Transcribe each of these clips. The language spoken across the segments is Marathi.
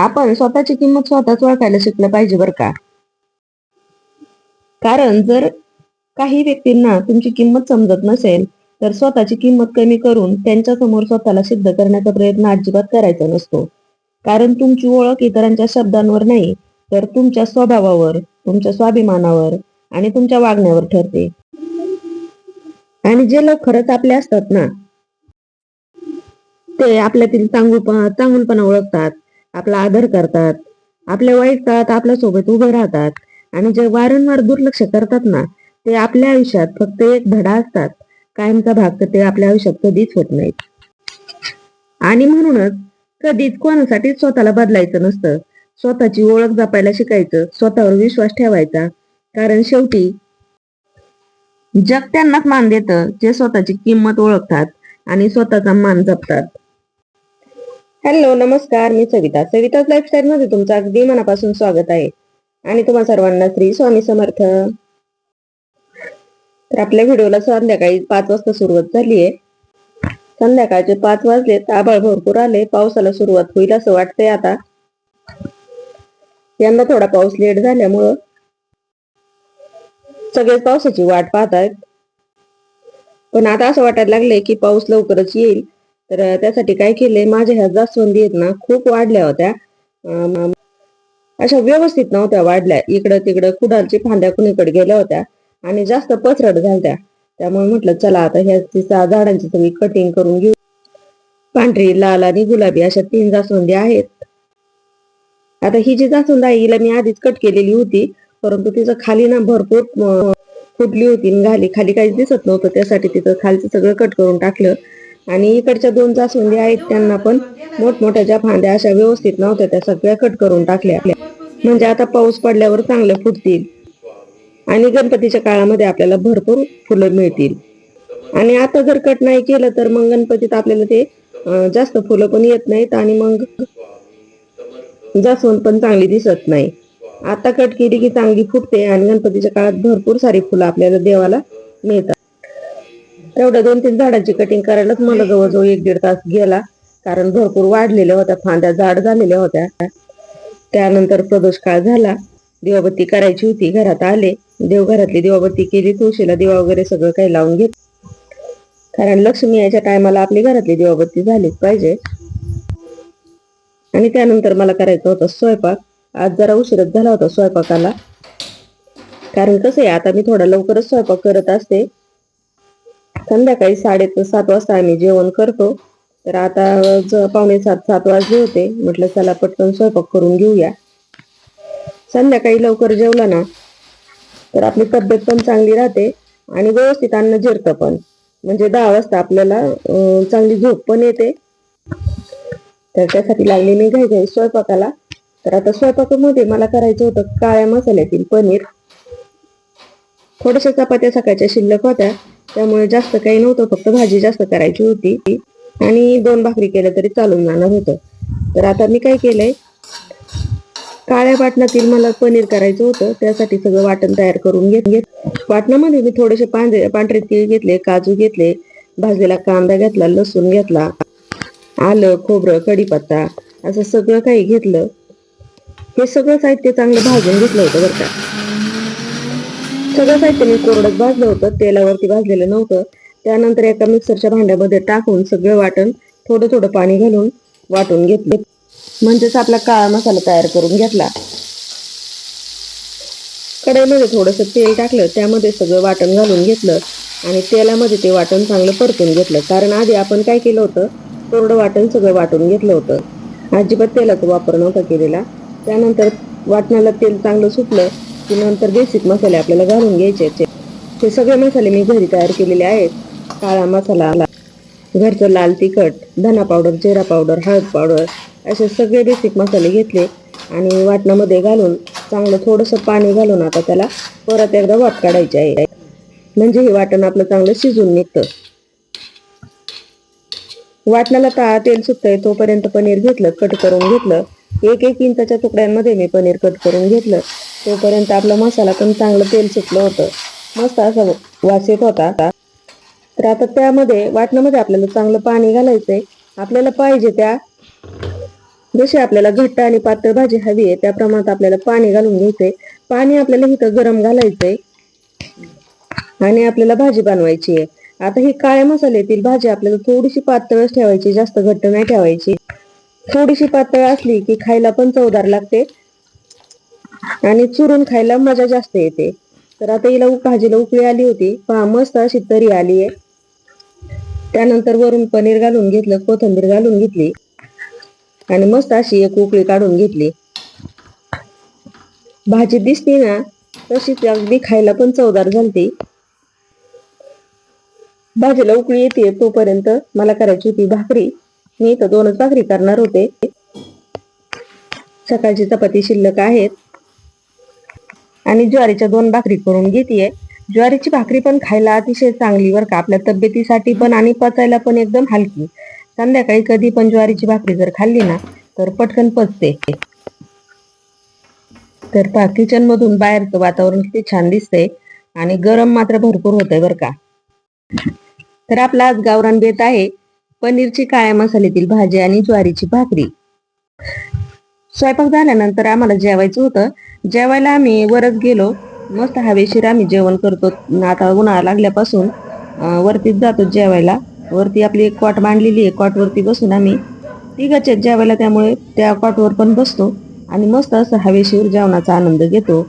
आपण स्वतःची किंमत स्वतःच ओळखायला शिकलं पाहिजे बरं का. कारण जर काही व्यक्तींना तुमची किंमत समजत नसेल तर स्वतःची किंमत कमी करून त्यांच्या समोर स्वतःला सिद्ध करण्याचा प्रयत्न अजिबात करायचा नसतो. कारण तुमची ओळख इतरांच्या शब्दांवर नाही तर तुमच्या स्वभावावर, तुमच्या स्वाभिमानावर आणि तुमच्या वागण्यावर ठरते. आणि जे लोक खरंच आपले असतात ना, ते आपल्यातील चांगुलपणा ओळखतात, आपला आदर करतात, आपल्या वाईट काळात आपल्या सोबत उभे राहतात. आणि जे वारंवार दुर्लक्ष करतात ना, ते आपल्या आयुष्यात फक्त एक धडा असतात, कायमचा भाग तर ते आपल्या आयुष्यात कधीच होत नाहीत. आणि म्हणूनच कधीच कोणासाठीच स्वतःला बदलायचं नसतं. स्वतःची ओळख जपायला शिकायचं, स्वतःवर विश्वास ठेवायचा. कारण शेवटी जग त्यांनाच मान देतं जे स्वतःची किंमत ओळखतात आणि स्वतःचा मान जपतात. हॅलो, नमस्कार. मी सविताच लाईफस्टाईल मध्ये तुमचं अगदी मनापासून स्वागत आहे. आणि तुम्हा सर्वांना श्री स्वामी समर्थ. तर आपल्या व्हिडिओला संध्याकाळी 5 वाजता सुरुवात झालीये. संध्याकाळचे 5 वाजले, आभाळ भरपूर आले, पावसाला सुरुवात होईल असं वाटतंय. आता यंदा थोडा पाऊस लेट झाल्यामुळं सगळेच पावसाची वाट पाहतायत. पण आता असं वाटायला लागलंय की पाऊस लवकरच येईल. तर त्यासाठी काय केलंय, माझ्या ह्या जास्वंदी आहेत ना, खूप वाढल्या होत्या. अशा व्यवस्थित नव्हत्या वाढल्या, इकडं तिकडं कुडालची फांद्या कुणीकडे गेल्या होत्या आणि जास्त पसरट झाल्या. त्यामुळे म्हटलं चला आता ह्या झाडांची सगळी कटिंग करून घेऊ. पांढरी, लाल आणि गुलाबी अशा 3 जास्वंदी आहेत. आता ही जी जास्वंद आहे हिला मी आधीच कट केलेली होती, परंतु तिचं खाली ना भरपूर फुटली होती. खाली काहीच दिसत नव्हतं, त्यासाठी तिचं खालचं सगळं कट करून टाकलं. आणि इकडच्या 2 जास्वंदी आहेत त्यांना पण मोठमोठ्या ज्या फांद्या अशा व्यवस्थित नव्हत्या त्या सगळ्या कट करून टाकल्या. म्हणजे आता पाऊस पडल्यावर चांगलं फुटतील आणि गणपतीच्या काळामध्ये आपल्याला भरपूर फुलं मिळतील. आणि आता जर कट नाही केलं तर मग गणपतीत आपल्याला ते जास्त फुलं पण येत नाहीत आणि मग जास्वंद पण चांगली दिसत नाही. आता कट केली की चांगली फुटते आणि गणपतीच्या काळात भरपूर सारी फुलं आपल्याला देवाला मिळतात. तेवढ्या 2-3 झाडांची कटिंग करायलाच मला जवळजवळ 1-1.5 तास गेला. कारण भरपूर वाढलेल्या होत्या फांद्या, जाड झालेल्या होत्या. त्यानंतर प्रदोष काळ झाला, दिवाबत्ती करायची होती. घरात आले, देवघरातली दिवाबत्ती केली, तुळशीला दिवा वगैरे सगळं काही लावून घेत. कारण लक्ष्मी यायच्या टायमाला आपली घरातली दिवाबत्ती झालीच पाहिजे. आणि त्यानंतर मला करायचं होतं स्वयंपाक. आज जरा उशीरच झाला होता स्वयंपाकाला. कारण कसं आहे, आता मी थोडा लवकरच स्वयंपाक करत असते. संध्याकाळी 7:30 वाजता आम्ही जेवण करतो. तर आता 6:45-7 वाजले होते. म्हटलं चला पटकन स्वयंपाक करून घेऊया. संध्याकाळी लवकर जेवला ना तर आपली तब्येत पण चांगली राहते आणि व्यवस्थित अन्न जिरतं पण. म्हणजे 10 वाजता आपल्याला चांगली झोप पण येते. तर त्यासाठी लागली मी घाई स्वयंपाकाला. तर आता स्वयंपाकामध्ये मला करायचं होतं काळ्या मसाल्यातील पनीर. थोड्याशा चपात्या सकाळच्या शिल्लक होत्या, त्यामुळे जास्त काही नव्हतं, फक्त भाजी जास्त करायची होती आणि 2 भाकरी केल्या तरी चालून जाणार होतं. तर आता मी काय केलंय, काळ्या वाटणातील मला पनीर करायचं होतं, त्यासाठी सगळं वाटण तयार करून घेतले. वाटणामध्ये मी थोडेसे पांढरे तीळ घेतले, काजू घेतले, भाजलेला कांदा घेतला, लसूण घेतला, आलं, खोबरं, कढीपत्ता असं सगळं काही घेतलं. हे सगळं साहित्य चांगलं भाजून घेतलं होतं बरं का. सगळं साहित्य मी कोरडच भाजलं होतं, तेलावरती भाजलेलं नव्हतं. त्यानंतर एका मिक्सरच्या भांड्यामध्ये टाकून सगळं वाटण थोडं थोडं पाणी घालून वाटून घेतले. म्हणजेच आपला काळा मसाला तयार करून घेतला. कढईमध्ये थोडंसं तेल टाकलं, त्यामध्ये सगळं वाटण घालून घेतलं आणि तेलामध्ये ते वाटण चांगलं परतून घेतलं. कारण आधी आपण काय केलं होतं, कोरडं वाटण सगळं वाटून घेतलं होतं, अजिबात तेलाचा वापर नव्हता केलेला. त्यानंतर वाटणाला तेल चांगलं सुटलं की नंतर बेसिक मसाले आपल्याला घालून घ्यायचे. हे सगळे मसाले मी घरी तयार केलेले आहेत. काळा मसाला, घरचं लाल तिखट, धना पावडर, जिरा पावडर, हळद पावडर असे सगळे बेसिक मसाले घेतले आणि वाटणामध्ये घालून चांगलं थोडंसं पाणी घालून आता त्याला परत एकदा वाफ काढायची आहे. म्हणजे हे वाटण आपलं चांगलं शिजून निघतं. वाटणाला तेल सुटतंय तोपर्यंत पनीर घेतलं, कट करून घेतलं. 1-1 इंचाच्या तुकड्यांमध्ये मी पनीर कट करून घेतलं. तोपर्यंत आपला मसाला पण चांगलं तेल सुटलं होतं, मस्त असा वास येत होता. तर आता त्यामध्ये वाटणामध्ये आपल्याला चांगलं पाणी घालायचंय. आपल्याला पाहिजे त्या जशी आपल्याला घट्ट आणि पातळ भाजी हवी आहे त्या प्रमाणात आपल्याला पाणी घालून घ्यायचंय. पाणी आपल्याला इथं गरम घालायचंय आणि आपल्याला भाजी बनवायची आहे. आता ही काळ्या मसाल्यातील भाजी आपल्याला थोडीशी पातळच ठेवायची, जास्त घट्ट नाही ठेवायची. थोडीशी पातळ असली की खायला पण चवदार लागते आणि चुरून खायला मजा जास्त येते. तर आता हिला भाजीला उकळी आली होती पहा, मस्त अशी तरी आली आहे. त्यानंतर वरून पनीर घालून घेतलं, कोथिंबीर घालून घेतली आणि मस्त अशी एक उकळी काढून घेतली. भाजी दिसते ना तशीच अगदी खायला पण चवदार झालती. भाजीला उकळी येते तोपर्यंत मला करायची होती भाकरी. मी इथं 2च भाकरी करणार होते. सकाळची चपाती शिल्लक आहेत आणि ज्वारीच्या 2 भाकरी करून घेतेय. ज्वारीची भाकरी पण खायला अतिशय चांगली बरं का, आपल्या तब्येतीसाठी पण आणि पचायला पण एकदम हलकी. संध्याकाळी कधी पण ज्वारीची भाकरी जर खाल्ली ना तर पटकन पचते. तर पहा, किचन मधून बाहेरचं वातावरण किती छान दिसतंय आणि गरम मात्र भरपूर होतंय बरं का. तर आपला आज गावरान बेत आहे पनीरची काळ्या मसाल्यातील भाजी आणि ज्वारीची भाकरी. स्वयंपाक झाल्यानंतर आम्हाला जेवायचं होतं. जेवायला आम्ही वरच गेलो. मस्त हवेशीर आम्ही जेवण करतो. आता उन्हाळा लागल्यापासून वरतीच जातो जेवायला. वरती आपली एक कॉट मांडलेली आहे, कॉटवरती बसून आम्ही तिघच आहेत जेवायला, त्यामुळे त्या कॉटवर पण बसतो आणि मस्त असं हवेशीर जेवणाचा आनंद घेतो.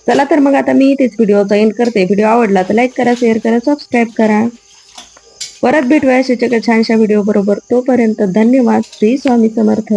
चला तर मग आता मी इथेच व्हिडिओचा एंड करते. व्हिडिओ आवडला तर लाईक करा, शेअर करा, सबस्क्राईब करा. परत भेटूया अशाच एका छानशा व्हिडिओ बरोबर. तोपर्यंत धन्यवाद. श्री स्वामी समर्थ.